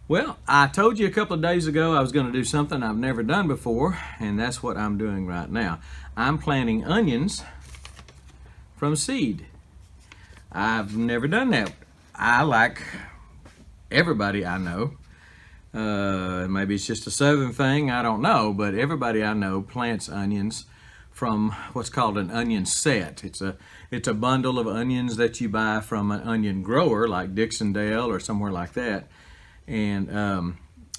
Well, I told you a couple of days ago I was going to do something I've never done before, and that's what I'm doing right now. I'm planting onions from seed. I've never done that. I, like everybody I know, maybe it's just a southern thing, I don't know, but everybody I know plants onions from what's called an onion set. It's a bundle of onions that you buy from an onion grower like Dixondale or somewhere like that. And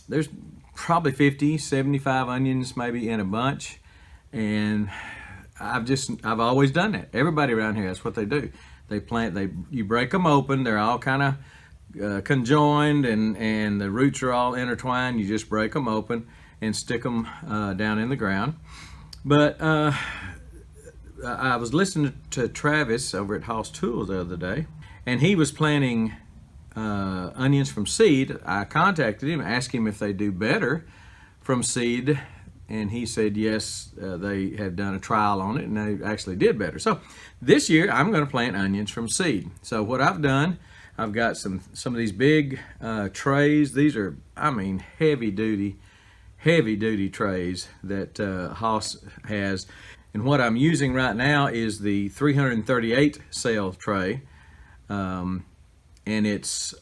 there's probably 50, 75 onions maybe in a bunch. And I've always done that. Everybody around here, that's what they do. You break them open, they're all kind of conjoined and the roots are all intertwined. You just break them open and stick them down in the ground. But I was listening to Travis over at Hoss Tools the other day, and he was planting onions from seed. I contacted him, asked him if they do better from seed, and he said yes, they had done a trial on it and they actually did better. So this year I'm going to plant onions from seed. So what I've done, I've got some of these big trays. These are, I mean, heavy duty trays that Hoss has. And what I'm using right now is the 338 cell tray. And it's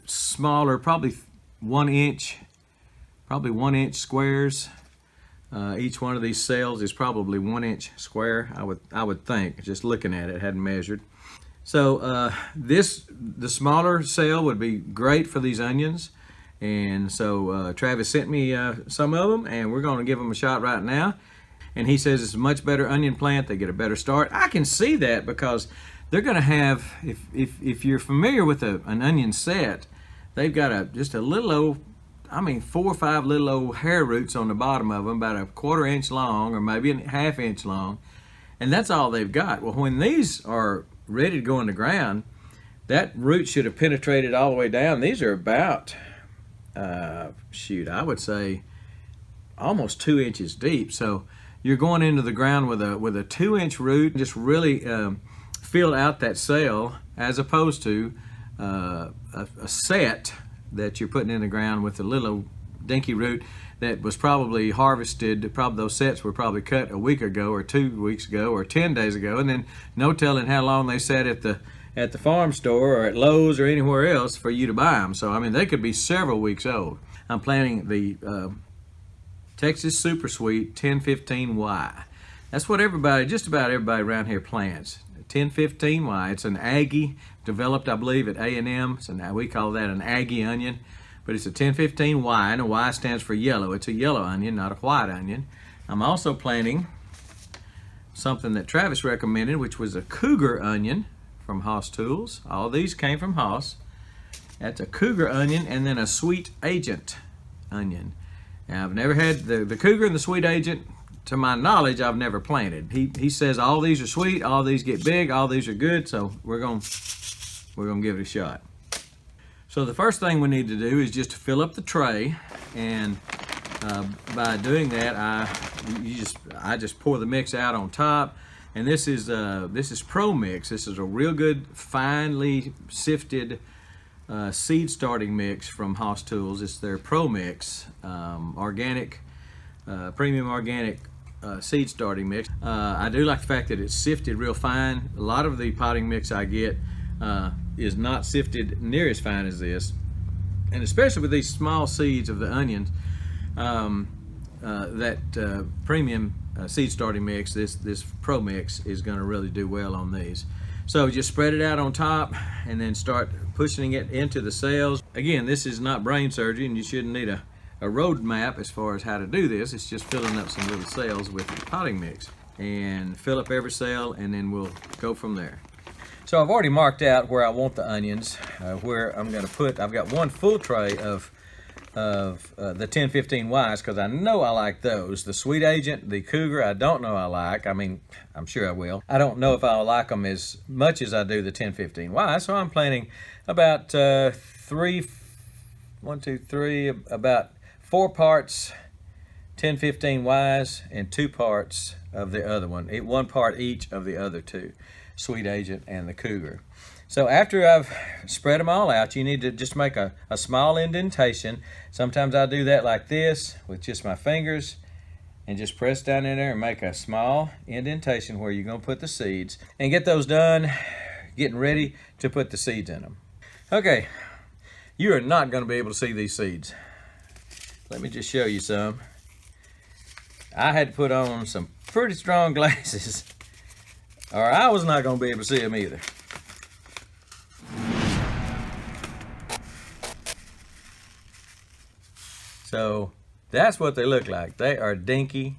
smaller, probably 1 inch squares. Each one of these cells is probably 1 inch square, I would think, just looking at it, hadn't measured. So the smaller cell would be great for these onions. And so Travis sent me some of them, and we're going to give them a shot right now. And he says it's a much better onion plant. They get a better start. I can see that because they're going to have, if you're familiar with an onion set, they've got just a little old, 4 or 5 little old hair roots on the bottom of them, about a 1/4 inch long or maybe a 1/2 inch long, and that's all they've got. Well, when these are ready to go in the ground, that root should have penetrated all the way down. These are about, I would say almost 2 inches deep. So you're going into the ground with a 2-inch root, just really fill out that cell, as opposed to a set that you're putting in the ground with a little dinky root that was probably harvested. Those sets were probably cut a week ago or 2 weeks ago or 10 days ago, and then no telling how long they sat at the farm store or at Lowe's or anywhere else for you to buy them. So they could be several weeks old. I'm planting the Texas Super Sweet 1015Y. That's what just about everybody around here plants. 1015Y. It's an Aggie, developed, I believe, at A&M. We call that an Aggie onion, but it's a 1015Y, and a Y stands for yellow. It's a yellow onion, not a white onion. I'm also planting something that Travis recommended, which was a cougar onion from Hoss Tools. All these came from Hoss. That's a cougar onion, and then a sweet agent onion. Now, I've never had the cougar and the sweet agent. To my knowledge, I've never planted. He says all these are sweet, all these get big, all these are good, so we're gonna give it a shot. So the first thing we need to do is just to fill up the tray, and by doing that, I just pour the mix out on top. And this is Pro Mix. This is a real good, finely sifted seed starting mix from Hoss Tools. It's their Pro Mix, organic, premium organic seed starting mix. I do like the fact that it's sifted real fine. A lot of the potting mix I get is not sifted near as fine as this, and especially with these small seeds of the onions, that premium seed starting mix, this Pro Mix, is going to really do well on these. So just spread it out on top and then start pushing it into the cells. Again, this is not brain surgery, and you shouldn't need a road map as far as how to do this. It's just filling up some little cells with the potting mix, and fill up every cell, and then we'll go from there. So I've already marked out where I want the onions, where I'm going to put. I've got one full tray of the 1015Ys, because I know I like those. The Sweet Agent, the Cougar, I don't know I like. I'm sure I will. I don't know if I'll like them as much as I do the 1015Y, so I'm planting about 4 parts 1015Ys and 2 parts of the other one. 1 part each of the other two, Sweet Agent and the Cougar. So after I've spread them all out, you need to just make a small indentation. Sometimes I do that like this with just my fingers and just press down in there and make a small indentation where you're gonna put the seeds and get those done, getting ready to put the seeds in them. Okay, you are not gonna be able to see these seeds. Let me just show you some. I had to put on some pretty strong glasses or I was not gonna be able to see them either. So that's what they look like. They are dinky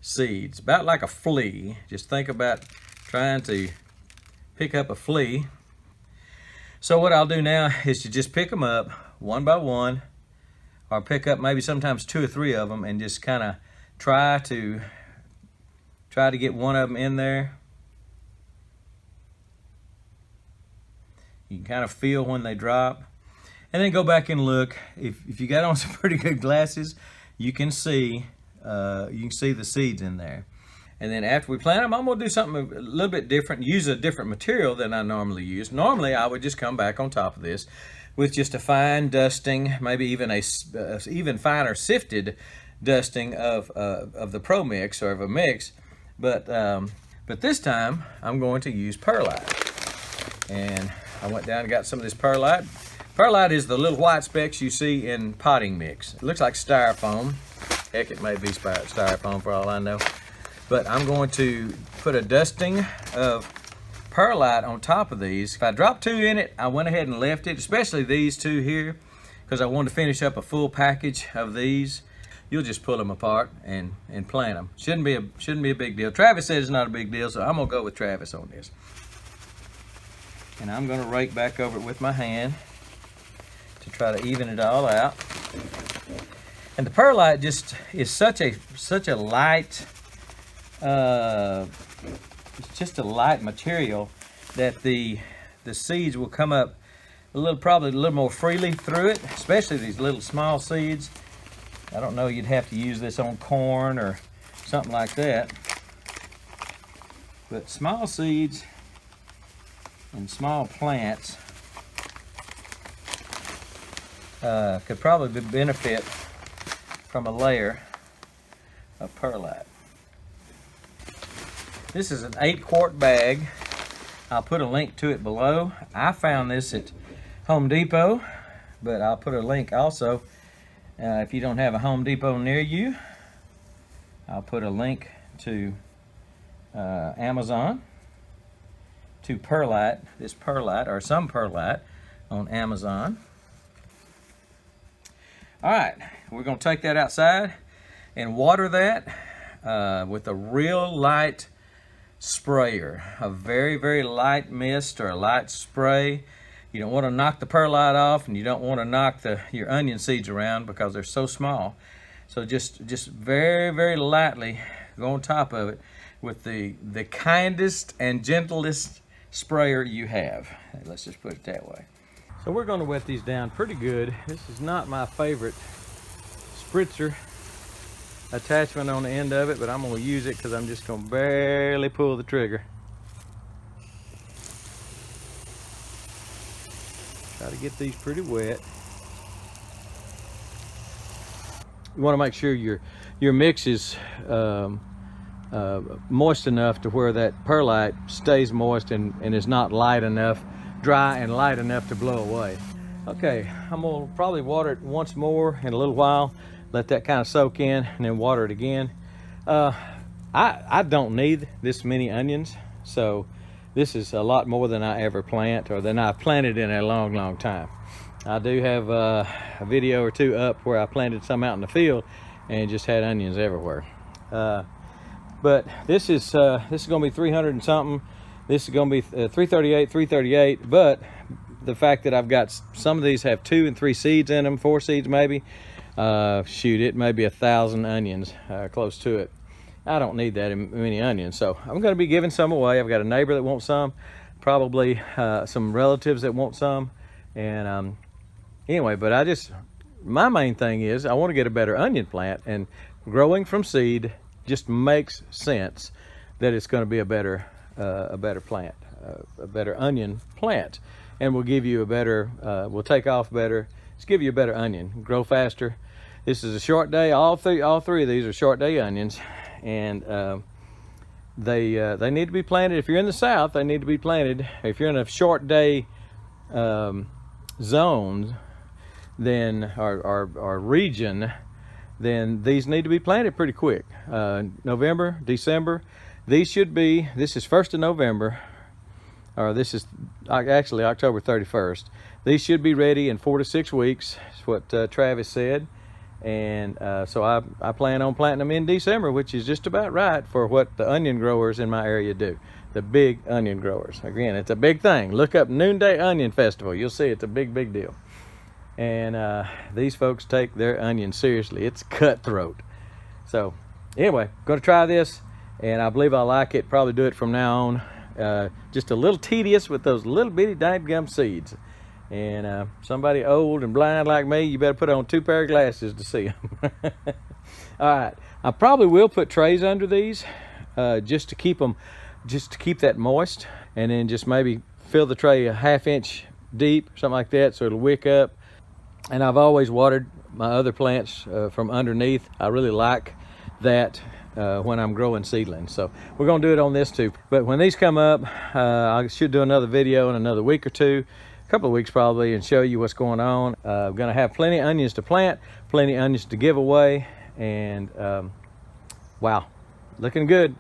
seeds, about like a flea. Just think about trying to pick up a flea. So what I'll do now is to just pick them up one by one, or pick up maybe sometimes 2 or 3 of them and just kind of try to get one of them in there. You can kind of feel when they drop. And then go back and look. If you got on some pretty good glasses, you can see the seeds in there. And then after we plant them, I'm gonna do something a little bit different, use a different material than I normally use. Normally, I would just come back on top of this with just a fine dusting, maybe even a even finer sifted dusting of the Pro Mix or of a mix. But this time, I'm going to use perlite. And I went down and got some of this perlite. Perlite is the little white specks you see in potting mix. It looks like styrofoam. Heck, it may be styrofoam for all I know. But I'm going to put a dusting of perlite on top of these. If I dropped 2 in it, I went ahead and left it, especially these 2 here, because I wanted to finish up a full package of these. You'll just pull them apart and plant them. Shouldn't be a big deal. Travis said it's not a big deal, so I'm gonna go with Travis on this. And I'm gonna rake back over it with my hand to try to even it all out. And the perlite just is such a light, it's just a light material that the seeds will come up probably a little more freely through it, especially these little small seeds. I don't know, you'd have to use this on corn or something like that. But small seeds and small plants could probably benefit from a layer of perlite. This is an 8-quart bag. I'll put a link to it below. I found this at Home Depot, but I'll put a link also. If you don't have a Home Depot near you, I'll put a link to Amazon, to perlite, this perlite, or some perlite on Amazon. All right, we're gonna take that outside and water that with a real light sprayer, a very, very light mist or a light spray. You don't want to knock the perlite off, and you don't want to knock your onion seeds around because they're so small. So just very, very lightly go on top of it with the kindest and gentlest sprayer you have. Let's just put it that way. So we're going to wet these down pretty good. This is not my favorite spritzer attachment on the end of it, but I'm going to use it because I'm just going to barely pull the trigger. Try to get these pretty wet. You want to make sure your mix is moist enough to where that perlite stays moist and is not light enough, dry and light enough to blow away. Okay, I'm gonna probably water it once more in a little while, let that kind of soak in, and then water it again. I don't need this many onions, so this is a lot more than I ever plant, or than I've planted in a long, long time. I do have a video or 2 up where I planted some out in the field and just had onions everywhere. But this is gonna be 300 and something. This is gonna be 338, but the fact that I've got some of these have 2 and 3 seeds in them, 4 seeds maybe, shoot, it may be 1,000 onions, close to it. I don't need that many onions, so I'm gonna be giving some away. I've got a neighbor that wants some, probably some relatives that want some, and anyway, but my main thing is I want to get a better onion plant, and growing from seed just makes sense that it's going to be a better plant. a better onion plant, and will give you a better, will take off better. Just give you a better onion, grow faster. This is a short day. All three of these are short day onions, and they need to be planted. If you're in the South, they need to be planted. If you're in a short day zone, then or region, then these need to be planted pretty quick. November, December. These should be, this is 1st of November, or this is actually October 31st. These should be ready in 4 to 6 weeks, is what Travis said. And so I plan on planting them in December, which is just about right for what the onion growers in my area do. The big onion growers. Again, it's a big thing. Look up Noonday Onion Festival. You'll see it's a big, big deal. And these folks take their onions seriously. It's cutthroat. So anyway, going to try this, and I believe I like it. Probably do it from now on. Just a little tedious with those little bitty dadgum seeds. And somebody old and blind like me, you better put on 2 pair of glasses to see them. All right, I probably will put trays under these just to keep them, just to keep that moist, and then just maybe fill the tray a 1/2 inch deep, something like that, so it'll wick up. And I've always watered my other plants from underneath. I really like that when I'm growing seedlings. So we're gonna do it on this too. But when these come up, I should do another video in another week or two, a couple of weeks probably, and show you what's going on. I'm gonna have plenty of onions to plant, plenty of onions to give away, and wow, looking good.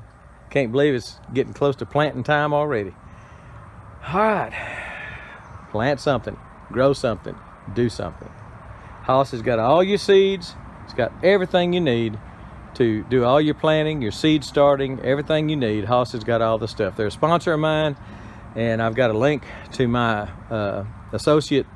Can't believe it's getting close to planting time already. All right, plant something, grow something, do something. Hoss has got all your seeds. It's got everything you need to do all your planting, your seed starting, everything you need. Hoss has got all the stuff. They're a sponsor of mine, and I've got a link to my associate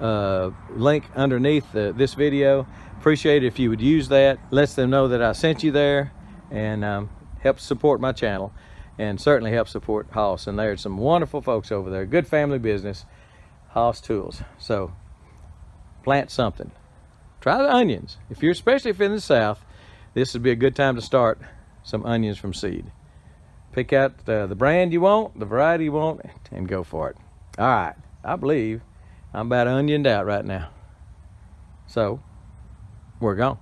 link underneath this video. Appreciate it if you would use that. Lets them know that I sent you there, and helps support my channel, and certainly helps support Hoss. And there's some wonderful folks over there. Good family business, Hoss Tools. So plant something. Try the onions. Especially if you're in the South, this would be a good time to start some onions from seed. Pick out the brand you want, the variety you want, and go for it. All right, I believe I'm about onioned out right now. So we're gone.